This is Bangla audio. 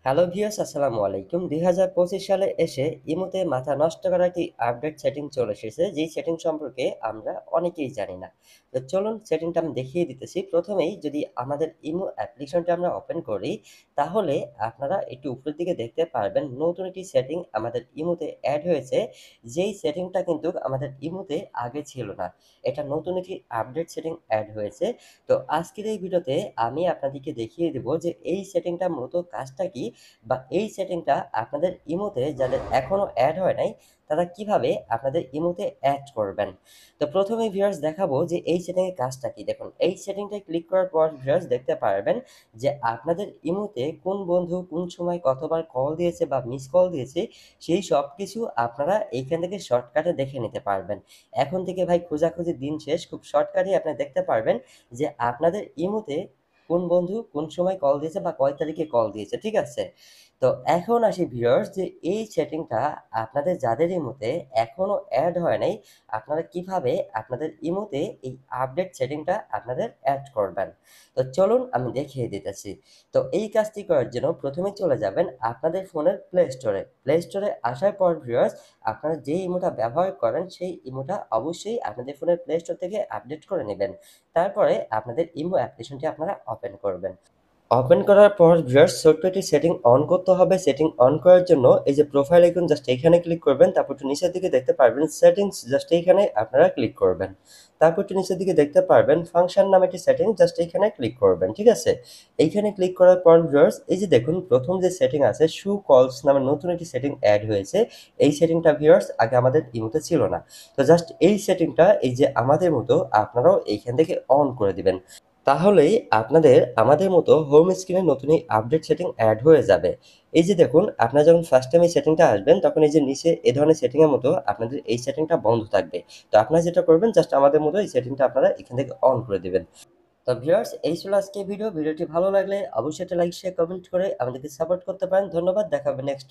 হ্যালো ভিউয়ার্স, আসসালামু আলাইকুম। ২০২৫ সালে এসে ইমোতে মাথা নষ্ট করা একটি আপডেট সেটিং চলে এসেছে, যেই সেটিং সম্পর্কে আমরা অনেকেই জানি না। তো চলুন সেটিংটা আমি দেখিয়ে দিতেছি। প্রথমেই যদি আমাদের ইমো অ্যাপ্লিকেশনটা আমরা ওপেন করি, তাহলে আপনারা একটু উপরের দিকে দেখতে পারবেন নতুন একটি সেটিং আমাদের ইমোতে এড হয়েছে, যেই সেটিংটা কিন্তু আমাদের ইমোতে আগে ছিল না। এটা নতুন একটি আপডেট সেটিং এড হয়েছে। তো আজকের এই ভিডিওতে আমি আপনাদেরকে দেখিয়ে দেব যে এই সেটিংটা মূলত কাজটা কি, বা এই সেটিংটা আপনাদের ইমোতে যাদের এখনো এড হয় নাই তারা কিভাবে আপনাদের ইমোতে অ্যাড করবেন। তো প্রথমে ভিউয়ার্স দেখাবো যে এই সেটিং এর কাজটা কি। দেখুন, এই সেটিংটায় ক্লিক করার পর ভিউয়ার্স দেখতে পারবেন যে আপনাদের ইমোতে কোন বন্ধু কোন সময় কতবার কল দিয়েছে বা মিস কল দিয়েছে, সেই সব কিছু আপনারা এইখান থেকে শর্টকাটে দেখে নিতে পারবেন। এখন থেকে ভাই খোঁজাখুঁজির দিন শেষ, খুব শর্টকাটেই আপনারা দেখতে পারবেন যে আপনাদের ইমোতে কোন বন্ধু কোন সময় কল দিয়েছে বা কয় তারিখে কল দিয়েছে, ঠিক আছে? তো এখন আসি ভিউয়ার্স যে এই সেটিংটা আপনাদের যাদের ইমোতে এখনো এড হয় নাই, আপনারা কিভাবে আপনাদের ইমোতে এই আপডেট সেটিংটা আপনাদের এড করবেন। তো চলুন আমি দেখিয়ে দিতেছি। তো এই কাজটি করার জন্য প্রথমে চলে যাবেন আপনাদের ফোনের প্লে স্টোরে। প্লে স্টোরে আসার পর ভিউয়ার্স আপনারা যে ইমোটা ব্যবহার করেন সেই ইমোটা অবশ্যই আপনাদের ফোনের প্লে স্টোর থেকে আপডেট করে নেবেন। তারপরে আপনাদের ইমো অ্যাপ্লিকেশনটি আপনারা ওপেন করবেন। ওপেন করার পর ভিউয়ার্স ছোট্ট একটি সেটিং অন করতে হবে। সেটিং অন করার জন্য এই যে প্রোফাইল আইকন জাস্ট এখানে ক্লিক করবেন। তারপর একটু নিচের দিকে দেখতে পারবেন সেটিংস, জাস্ট এইখানে আপনারা ক্লিক করবেন। তারপর একটু নিচের দিকে দেখতে পারবেন ফাংশন নামে একটি সেটিং, জাস্ট এইখানে ক্লিক করবেন। ঠিক আছে? এইখানে ক্লিক করার পর ভিউয়ার্স এই যে দেখুন প্রথম যে সেটিং আছে শো কলস নামে নতুন একটি সেটিং এড হয়েছে। এই সেটিংটা ভিউয়ার্স আগে আমাদের ইমোতে ছিল না। তো জাস্ট এই সেটিংটা এই যে আমাদের মতো আপনারাও এইখান থেকে অন করে দিবেন। তাহলেই আপনাদের আমাদের মতো হোম স্ক্রিনে নতুন এই আপডেট সেটিং এড হয়ে যাবে। এই যে দেখুন আপনারা যখন ফার্স্ট টাইম এই সেটিংটা আসবেন তখন এই যে নিচে এ ধরনের সেটিং এর মতো আপনাদের এই সেটিংটা বন্ধ থাকবে। তো আপনারা যেটা করবেন জাস্ট আমাদের মতো এই সেটিংটা আপনারা এখান থেকে অন করে দিবেন। তো ভিউয়ার্স এই ছিল আজকের ভিডিও। ভিডিওটি ভালো লাগলে অবশ্যই একটা লাইক শেয়ার কমেন্ট করে আমাদেরকে সাপোর্ট করতে পারেন। ধন্যবাদ। দেখা হবে নেক্সট